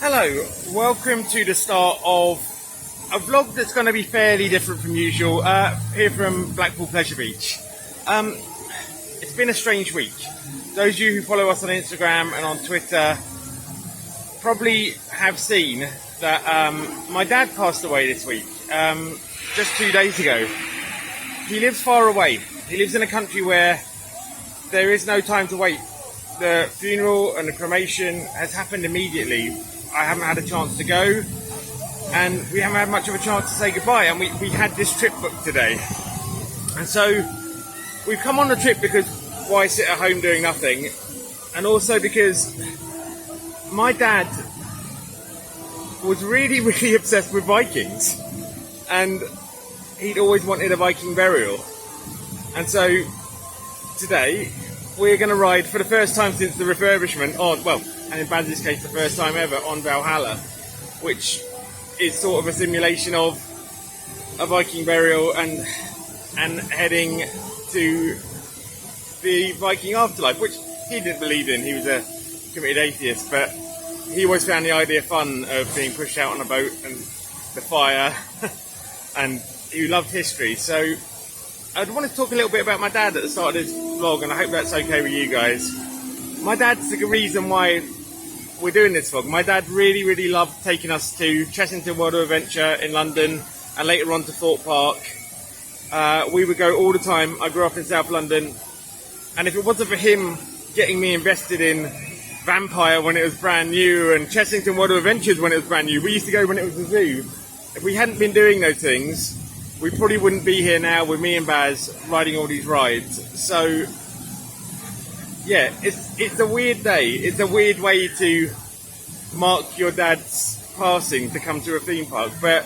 Hello, welcome to the start of a vlog that's going to be fairly different from usual, here from Blackpool Pleasure Beach. It's been a strange week. Those of you who follow us on Instagram and on Twitter probably have seen that my dad passed away this week, just 2 days ago. He lives far away. He lives in a country where there is no time to wait. The funeral and the cremation has happened immediately. I haven't had a chance to go, and we haven't had much of a chance to say goodbye, and we had this trip booked today. And so we've come on the trip because why sit at home doing nothing, and also because my dad was really obsessed with Vikings, and he'd always wanted a Viking burial. And so today we're going to ride for the first time since the refurbishment on, well, and in Baz's case the first time ever, on Valhalla, which is sort of a simulation of a Viking burial and heading to the Viking afterlife, which he didn't believe in. He was a committed atheist, but he always found the idea fun of being pushed out on a boat and the fire, and he loved history. So I'd want to talk a little bit about my dad at the start of this vlog, and I hope that's okay with you guys. My dad's the reason why we're doing this vlog. My dad really loved taking us to Chessington World of Adventure in London, and later on to Thorpe Park. We would go all the time. I grew up in South London, and if it wasn't for him getting me invested in Vampire when it was brand new and Chessington World of Adventures when it was brand new, we used to go when it was a zoo. If we hadn't been doing those things, we probably wouldn't be here now with me and Baz riding all these rides. So yeah, it's a weird day. It's a weird way to mark your dad's passing, to come to a theme park, but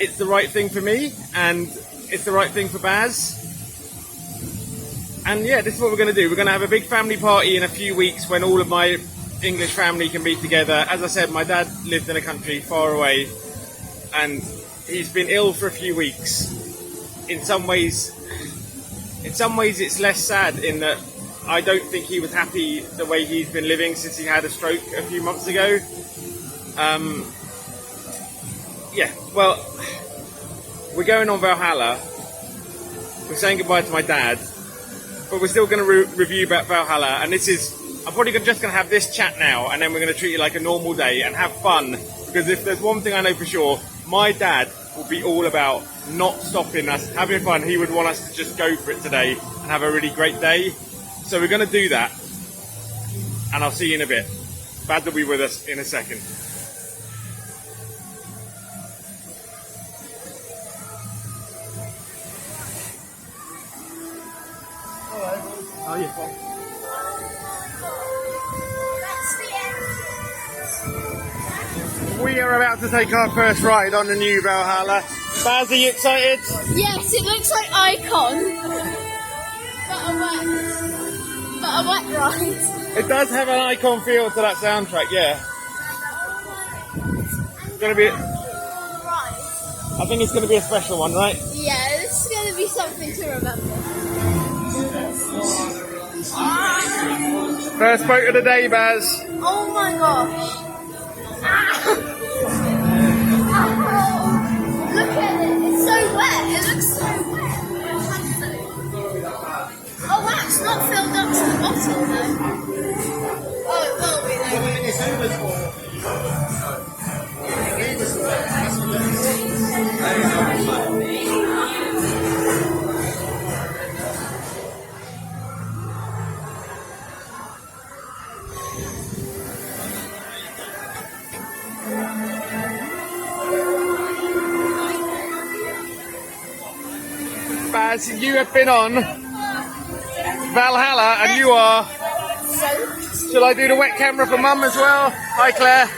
it's the right thing for me, and it's the right thing for Baz. And yeah, this is what we're going to do. We're going to have a big family party in a few weeks when all of my English family can be together. As I said, my dad lived in a country far away, and he's been ill for a few weeks. In some ways it's less sad in that I don't think he was happy the way he's been living since he had a stroke a few months ago. Yeah, well, we're going on Valhalla. We're saying goodbye to my dad, but we're still going to review about Valhalla. And I'm probably just going to have this chat now, and then we're going to treat it like a normal day and have fun. Because if there's one thing I know for sure, my dad will be all about not stopping us, having fun. He would want us to just go for it today and have a really great day. So we're going to do that, and I'll see you in a bit. Baz will be with us in a second. Hello. Oh, yeah. We are about to take our first ride on the new Valhalla. Baz, are you excited? Yes, it looks like Icon, but a wet ride. It does have an Icon feel to that soundtrack, yeah. It's going to be... I think it's going to be a special one, right? Yeah, this is going to be something to remember. First boat of the day, Baz. Oh my gosh. Look at it, it's so wet, it looks so wet. Oh wow, it's not filled up to the bottom though. Oh, it will be Baz, you have been on Valhalla, and you are... Shall I do the wet camera for Mum as well? Hi, Claire.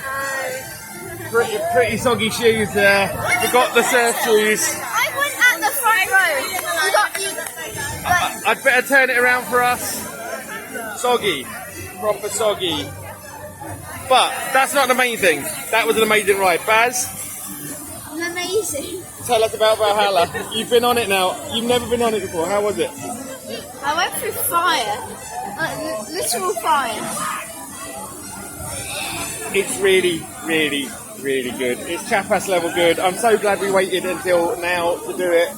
Pretty soggy shoes there. Forgot the surf shoes. I went at the front row. I'd better turn it around for us. Soggy. Proper soggy. But that's not the main thing. That was an amazing ride. Baz? Amazing. Tell us about Valhalla. You've been on it now. You've never been on it before. How was it? I went through fire. Literal fire. it's really, really, really good. It's chapas level good. I'm so glad we waited until now to do it.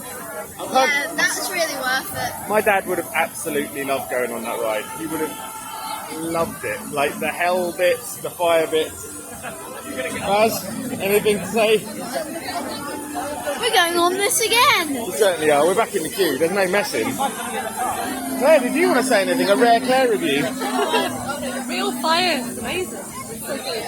Yeah, that's really worth it. My dad would have absolutely loved going on that ride. He would have loved it. Like the hell bits, the fire bits. Raz, anything to say? We're going on this again. We certainly are. We're back in the queue. There's no messing. Claire, did you want to say anything? A rare Claire review. Real fire. It's amazing. It's so good.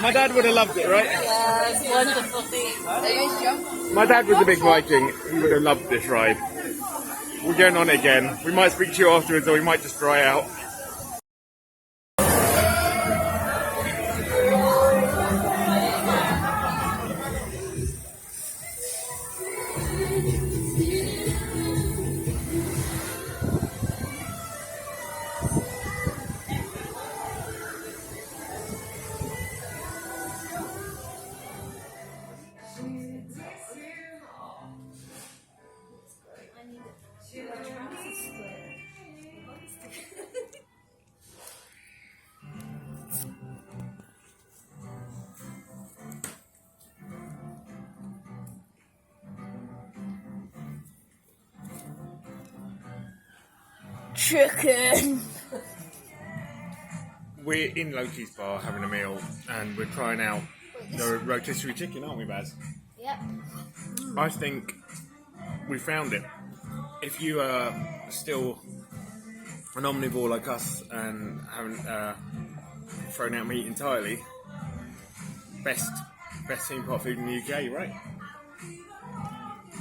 My dad would have loved it, right? Yeah, it's wonderful thing. My dad was a big Viking. He would have loved this ride. We're going on it again. We might speak to you afterwards, or we might just dry out. Chicken. We're in Loki's bar having a meal, and we're trying out the rotisserie chicken, aren't we, Baz? Yep. I think we found it. If you are still an omnivore like us and haven't thrown out meat entirely, best theme park food in the UK, right?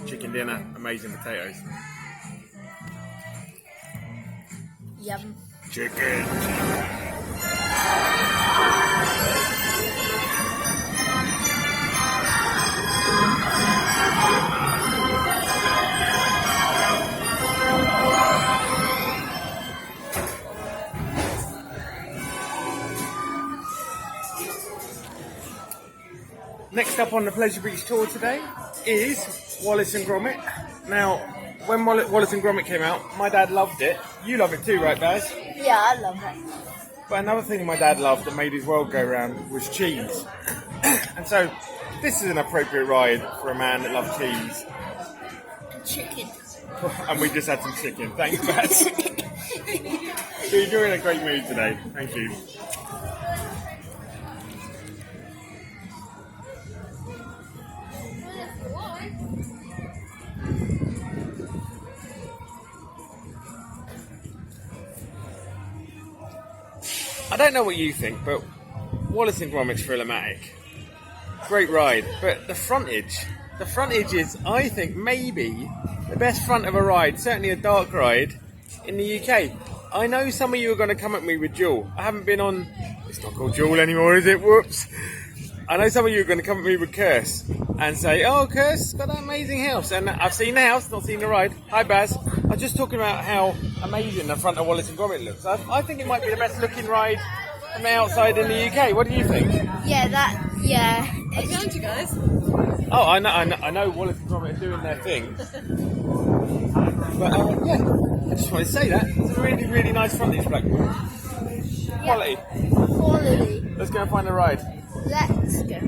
Chicken dinner, amazing potatoes. Yum. Chicken. Next up on the Pleasure Beach tour today is Wallace and Gromit. Now, when Wallace and Gromit came out, my dad loved it. You love it too, right, Baz? Yeah, I love it. But another thing my dad loved that made his world go round was cheese. And so, this is an appropriate ride for a man that loves cheese. And chicken. And we just had some chicken. Thanks, Baz. So you're in a great mood today. Thank you. I don't know what you think, but Wallace and Gromit's Thrill-O-Matic. Great ride, but the frontage is, I think, maybe the best front of a ride, certainly a dark ride, in the UK. I know some of you are going to come at me with Jewel. I haven't been on... It's not called Jewel anymore, is it? Whoops. I know some of you are going to come at me with Curse and say, oh, Curse, got that amazing house. And I've seen the house, not seen the ride. Hi, Baz. I'm just talking about how amazing the front of Wallace and Gromit looks. I think it might be the best looking ride from the outside in the UK. What do you think? Yeah, yeah. I'm behind you guys. Oh, I know Wallace and Gromit are doing their thing. But, yeah, I just wanted to say that. It's a really, really nice frontage, Blackpool. Quality. Quality. Let's go and find a ride. Let's go.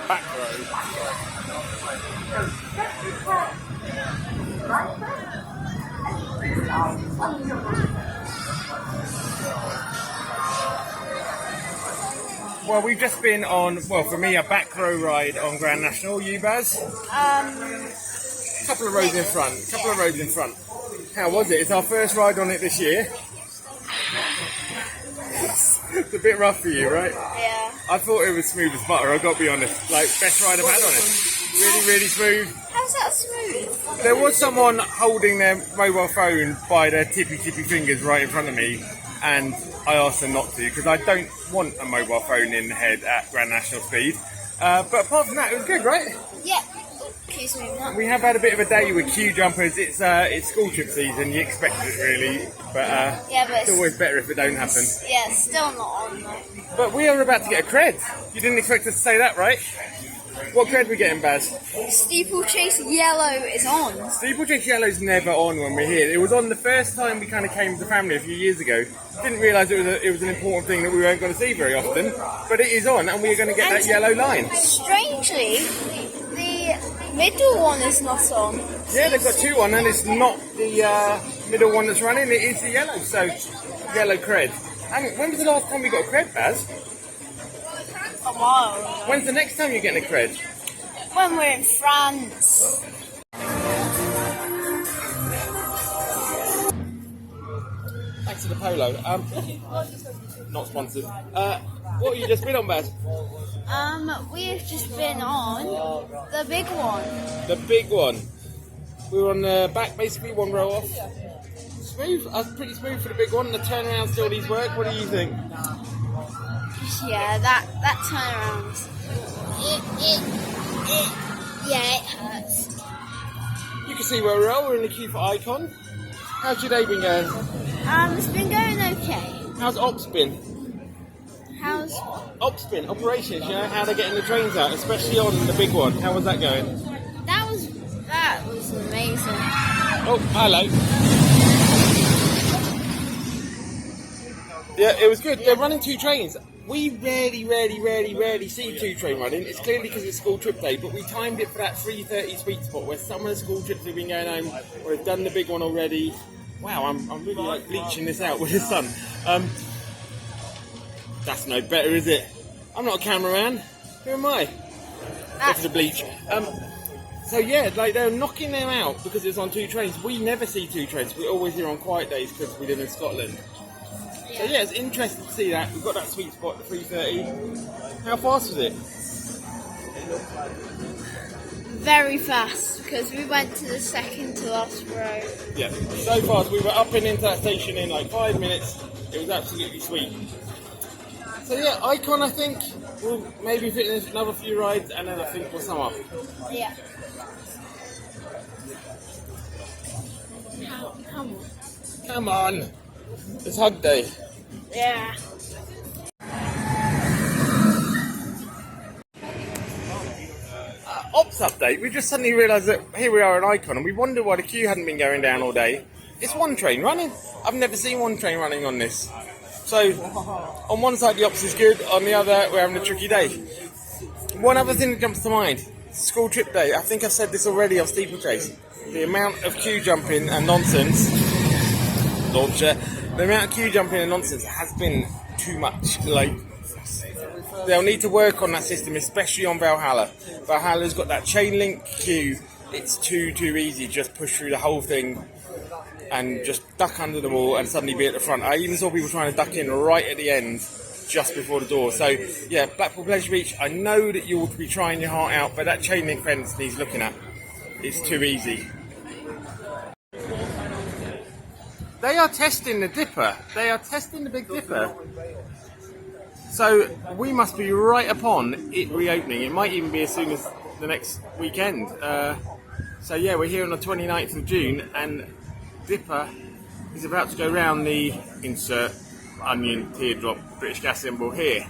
Back row. Well, we've just been on, well, for me, a back row ride on Grand National. You, Baz? Couple of rows in front. Couple of rows in front. How was it? It's our first ride on it this year. It's a bit rough for you, right? Yeah. I thought it was smooth as butter, I've got to be honest. Like, best ride I've had on it. Really, really smooth. How's that smooth? There was someone holding their mobile phone by their tippy fingers right in front of me, and I asked them not to because I don't want a mobile phone in the head at Grand National speed. But apart from that, it was good, right? Yeah. Keep smooth now. We have had a bit of a day with queue jumpers. It's school trip season. You expect it really, but Yeah, but it's always better if it don't happen. yeah, it's still not on though. But we are about to get a cred. You didn't expect us to say that, right? What cred we getting, Baz? Steeplechase yellow is on. Steeplechase Yellow's never on when we're here. It was on the first time we kind of came as a family a few years ago. Didn't realise it was an important thing that we weren't going to see very often. But it is on, and we are going to get that yellow line. Strangely, the middle one is not on. Yeah, they've got two on, and it's not the middle one that's running. It is the yellow, so yellow cred. And when was the last time we got a cred, Baz? A while ago. When's the next time you're getting a cred? When we're in France. Thanks to the polo. Not sponsored. What have you just been on, Baz? We've just been on the big one. The big one. We were on the back, basically, one row off. Smooth. Pretty smooth for the big one. The turnaround still needs work. What do you think? Yeah, that turnaround. Yeah, it hurts. You can see where we are. We're in the queue for Icon. How's your day been going? It's been going okay. How's Ops been? How's Ops been? Operations, you know, how they're getting the trains out, especially on the big one. How was that going? that was amazing. Oh, hello. Yeah, it was good. They're running two trains. We rarely see two train running. It's clearly because it's school trip day, but we timed it for that 3:30 sweet spot where some of the school trips have been going home, or have done the big one already. Wow, I'm really like bleaching this out with the sun. That's no better, is it? I'm not a cameraman. Who am I? Go for the bleach. So yeah, like they're knocking them out because it's on two trains. We never see two trains. We're always here on quiet days because we live in Scotland. So yeah, it's interesting to see that. We've got that sweet spot at 3:30. How fast was it? Very fast because we went to the second to last row. Yeah, so fast. We were up and into that station in like 5 minutes. It was absolutely sweet. So yeah, Icon, I think we'll maybe fit in another few rides, and then I think we'll sum up. Yeah. Come on, it's hug day. Yeah. Ops update. We just suddenly realised that here we are at Icon, and we wonder why the queue hadn't been going down all day. It's one train running. I've never seen one train running on this. So, on one side the ops is good, on the other we're having a tricky day. One other thing that jumps to mind, school trip day. I think I've said this already on Steeplechase. The amount of queue jumping and nonsense, the amount of queue jumping and nonsense has been too much. Like, they'll need to work on that system, especially on Valhalla. Valhalla's got that chain link queue. It's too easy. Just push through the whole thing and just duck under the wall and suddenly be at the front. I even saw people trying to duck in right at the end, just before the door. So yeah, Blackpool Pleasure Beach, I know that you ought to be trying your heart out, but that chain link fence needs looking at. It's too easy. They are testing the dipper. They are testing the Big Dipper. So we must be right upon it reopening. It might even be as soon as the next weekend. So yeah, we're here on the 29th of June, and Dipper is about to go round the insert onion teardrop British gas symbol here.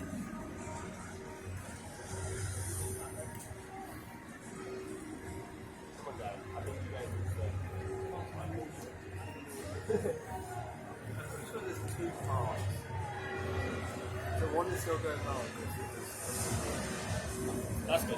That's good.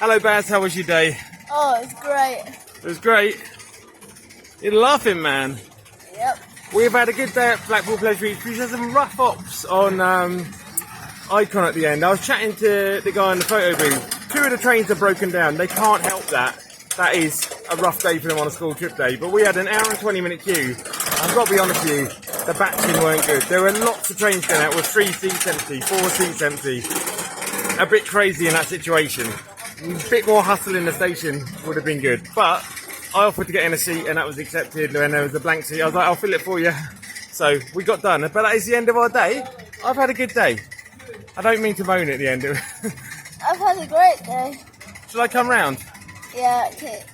Hello, Baz. How was your day? Oh, it's great. It was great. You're laughing, man. Yep. We've had a good day at Blackpool Pleasure Beach. We've had some rough ops on Icon at the end. I was chatting to the guy in the photo booth. 2 of the trains are broken down. They can't help that. That is a rough day for them on a school trip day. But we had an hour and 20-minute queue. I've got to be honest with you, the batching weren't good. There were lots of trains going out with 3 seats empty, 4 seats empty. A bit crazy in that situation. A bit more hustle in the station would have been good. But I offered to get in a seat and that was accepted. When there was a blank seat, I was like, I'll fill it for you. So we got done. But that is the end of our day. I've had a good day. I don't mean to moan at the end. I've had a great day. Shall I come round? Yeah, okay.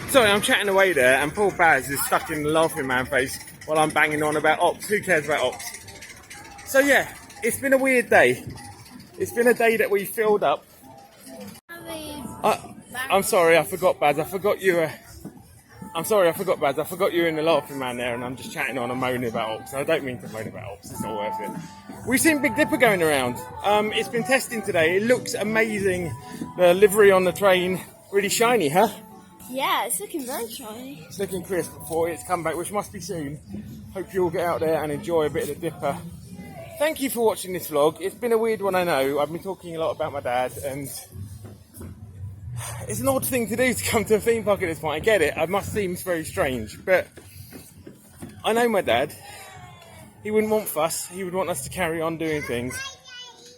Sorry, I'm chatting away there, and poor Baz is stuck in the laughing man face while I'm banging on about ops. Who cares about ops? So yeah, it's been a weird day. It's been a day that we filled up. I'm sorry, I forgot, Baz. I forgot you. I'm sorry, I forgot, Baz. I forgot you were in the laughing man there, and I'm just chatting on and moaning about ops. I don't mean to moan about ops. It's not worth it. We've seen Big Dipper going around. It's been testing today. It looks amazing. The livery on the train, really shiny, huh? Yeah, it's looking very shiny. It's looking crisp before its comeback, which must be soon. Hope you all get out there and enjoy a bit of the Dipper. Thank you for watching this vlog. It's been a weird one, I know. I've been talking a lot about my dad, and it's an odd thing to do to come to a theme park at this point. I get it. It must seem very strange, but I know my dad. He wouldn't want fuss. He would want us to carry on doing things.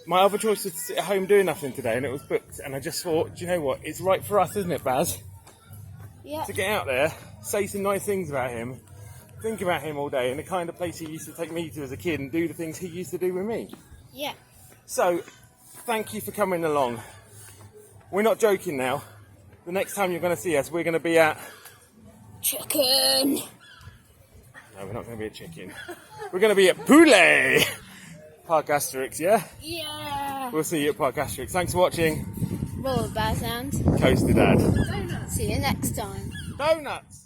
My other choice was to sit at home doing nothing today, and it was booked. And I just thought, do you know what? It's right for us, isn't it, Baz? Yeah. To get out there, say some nice things about him, think about him all day, and the kind of place he used to take me to as a kid, and do the things he used to do with me. Yeah. So, thank you for coming along. We're not joking now. The next time you're going to see us, we're going to be at... Chicken. No, we're not going to be at Chicken. We're going to be at Poulet! Park Asterix, yeah? Yeah. We'll see you at Park Asterix. Thanks for watching. Roll Baz and Coast to Dad. see you next time. Donuts!